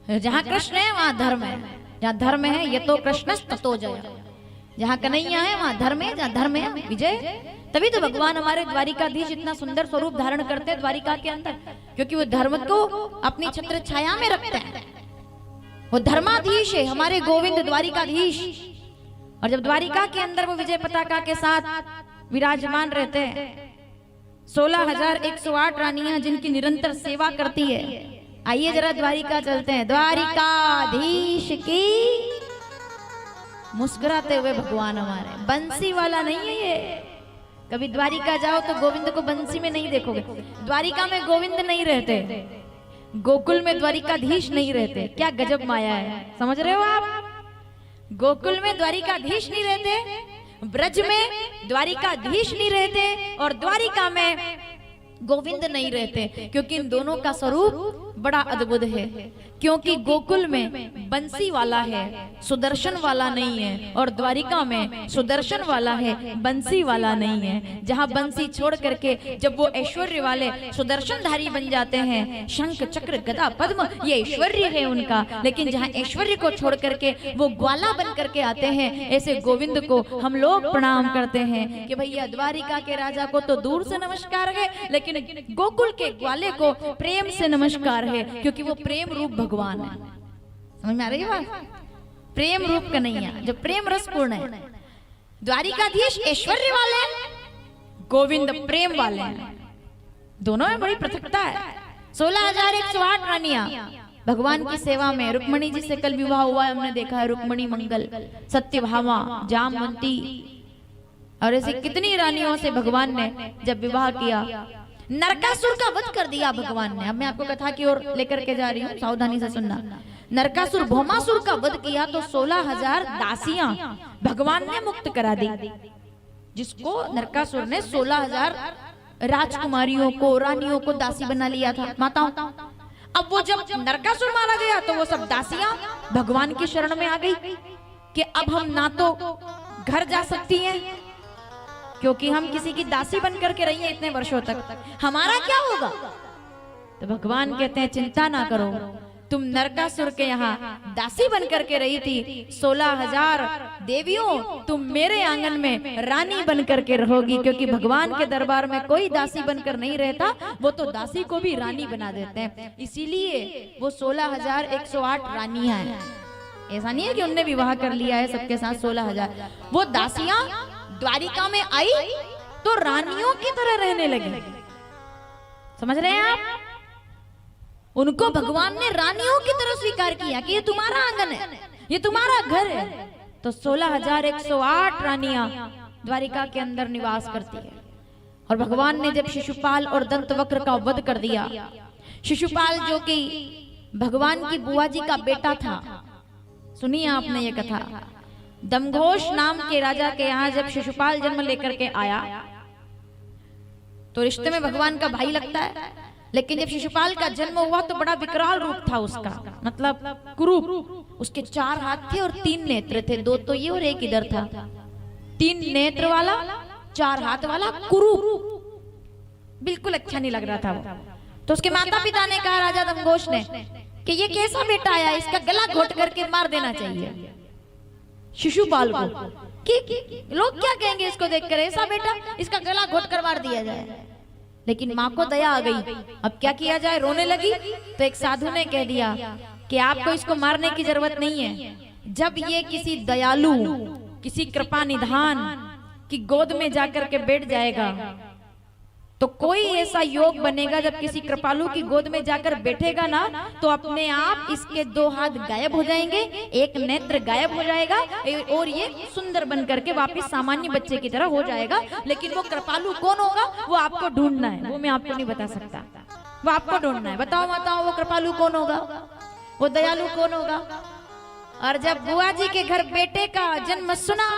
जहाँ कृष्ण है वहाँ धर्म है, जहाँ धर्म है ये तो कृष्ण ततो जय। जहाँ कन्हैया है वहाँ धर्म है, जहाँ धर्म है विजय। तभी तो भगवान हमारे द्वारिकाधीश इतना सुंदर स्वरूप धारण करते हैं द्वारिका के अंदर, क्योंकि वो धर्म को अपनी छत्र छाया में रखते हैं। वो धर्माधीश है हमारे गोविंद द्वारिकाधीश। और जब द्वारिका के अंदर वो विजय पताका के साथ विराजमान रहते हैं, 16,108 रानियां जिनकी निरंतर सेवा करती है। आइए जरा द्वारिका चलते हैं। द्वारिकाधीश की मुस्कुराते हुए भगवान हमारे, बंसी वाला नहीं है ये। कभी द्वारिका जाओ तो गोविंद को बंसी में नहीं देखोगे। द्वारिका में गोविंद नहीं रहते, गोकुल में द्वारिकाधीश नहीं रहते। क्या गजब माया है, समझ रहे हो आप? गोकुल में द्वारिकाधीश नहीं रहते, ब्रज में द्वारिकाधीश नहीं रहते, और द्वारिका में गोविंद नहीं रहते, क्योंकि इन दोनों का स्वरूप बड़ा अद्भुत है। क्योंकि गोकुल में बंसी वाला है, सुदर्शन वाला नहीं है, और द्वारिका में सुदर्शन वाला है, बंसी वाला नहीं है। जहाँ बंसी छोड़ करके जब वो ऐश्वर्य वाले सुदर्शनधारी बन जाते हैं, शंख चक्र गदा पद्म ये ऐश्वर्य है उनका, लेकिन जहाँ ऐश्वर्य को छोड़ करके वो ग्वाला बन करके आते हैं, ऐसे गोविंद को हम लोग प्रणाम करते हैं कि भैया द्वारिका के राजा को तो दूर से नमस्कार है, लेकिन गोकुल के ग्वाले को प्रेम से नमस्कार है, क्योंकि वो प्रेम रूप भगवान है। समझ में आ रही है बात? प्रेम रूप कन्हैया जो प्रेम रस पूर्ण है। द्वारिकाधीश ऐश्वर्य वाले, गोविंद प्रेम वाले हैं। दोनों में बड़ी पृथकता है। 16,108 रानियां भगवान की सेवा में। रुक्मणी जी से कल विवाह हुआ है, हमने देखा है। रुक्मणी मंगल, सत्यभामा, जामवंती और ऐसी कितनी रानियों से भगवान ने जब विवाह किया। नरकासुर का वध कर दिया भगवान ने। अब मैं आपको कथा की ओर लेकर के जा रही हूँ, सावधानी से सुनना। नरकासुर भौमासुर का वध किया तो 16,000 दासियां भगवान ने मुक्त करा दी, जिसको नरकासुर ने 16,000 राजकुमारियों को, रानियों को दासी बना लिया था, माताओं। अब वो जब नरकासुर मारा गया तो वो सब दासियां भगवान की शरण में आ गई कि अब हम ना तो घर जा सकती हैं, क्योंकि हम किसी की दासी बन करके रही है इतने वर्षों तक, हमारा क्या होगा? तो भगवान कहते हैं चिंता ना करो, तुम नरकासुर के यहाँ दासी बन करके रही थी, 16,000 देवियों तुम मेरे आंगन में रानी बन करके रहोगी। क्योंकि भगवान के दरबार में कोई दासी बनकर नहीं रहता, वो तो दासी को भी रानी बना देते हैं। इसीलिए वो 16,108 रानियां हैं। ऐसा नहीं है कि उनने विवाह कर लिया है सबके साथ 16,000। वो दासियां द्वारिका में आई तो रानियों की तरह रहने लगी। समझ रहे हैं आप? उनको भगवान ने रानियों की तरह स्वीकार किया कि ये तुम्हारा आंगन है, ये तुम्हारा घर है। तो 16,108 रानियां द्वारिका के अंदर निवास करती है। और भगवान ने जब शिशुपाल और दंतवक्र का वध कर दिया, शिशुपाल जो कि भगवान की बुआ जी का बेटा था, सुनिए आपने ये कथा। दमघोष नाम के राजा के यहाँ जब शिशुपाल जन्म लेकर के आया तो रिश्ते में भगवान का भाई लगता है, लेकिन जब शिशुपाल का जन्म हुआ तो बड़ा विकराल रूप था उसका, मतलब कुरूप। उसके 4 हाथ थे और 3 नेत्र थे, 2 तो ये और 1 इधर था। 3 नेत्र वाला, 4 हाथ वाला कुरूप, बिल्कुल अच्छा नहीं लग रहा था वो। तो उसके माता पिता ने कहा राजा दमघोष ने कि ये कैसा बेटा आया, इसका गला घोट करके मार देना चाहिए शिशुपाल को। कि लोग क्या कहेंगे इसको देखकर, ऐसा बेटा, इसका गला घोट कर मार दिया जाए। लेकिन माँ को दया आ गई, अब क्या किया जाए, रोने लगी। तो एक साधु ने कह दिया कि आपको इसको मारने की जरूरत नहीं है। जब ये किसी दयालु, किसी कृपा निधान की गोद में जाकर के बैठ जाएगा तो कोई ऐसा योग बनेगा, जब किसी कृपालु की गोद में जाकर बैठेगा ना तो अपने आप इसके 2 हाथ गायब हो जाएंगे, 1 नेत्र गायब हो जाएगा और ये सुंदर बन करके वापस सामान्य बच्चे की तरह हो जाएगा। लेकिन वो कृपालु कौन होगा वो आपको ढूंढना है, वो मैं आपको नहीं बता सकता, वो आपको ढूंढना है। बताओ बताओ वो कृपालु कौन होगा, वो दयालु कौन होगा? और जब बुआ जी के घर बेटे का जन्म सुना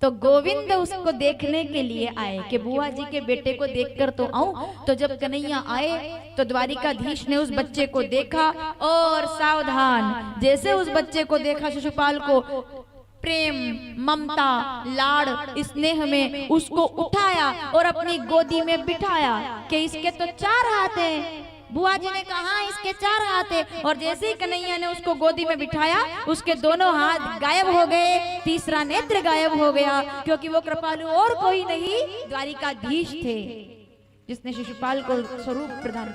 तो गोविंद उसको देखने के लिए आए कि बुआ जी के बेटे को देखकर तो आऊं। तो जब कन्हैया आए तो द्वारिकाधीश ने उस बच्चे को देखा और सावधान, जैसे उस बच्चे को देखा शिशुपाल को प्रेम, ममता, लाड़, स्नेह में उसको उठाया और अपनी गोदी में बिठाया कि इसके तो 4 हाथ हैं, बुआ जी ने कहा इसके 4 हाथ है, और जैसे ही कन्हैया ने उसको गोदी में बिठाया उसके दोनों हाथ गायब हो गए, तीसरा नेत्र गायब हो गया, क्योंकि वो कृपालु और कोई नहीं द्वारिकाधीश थे जिसने शिशुपाल को स्वरूप प्रदान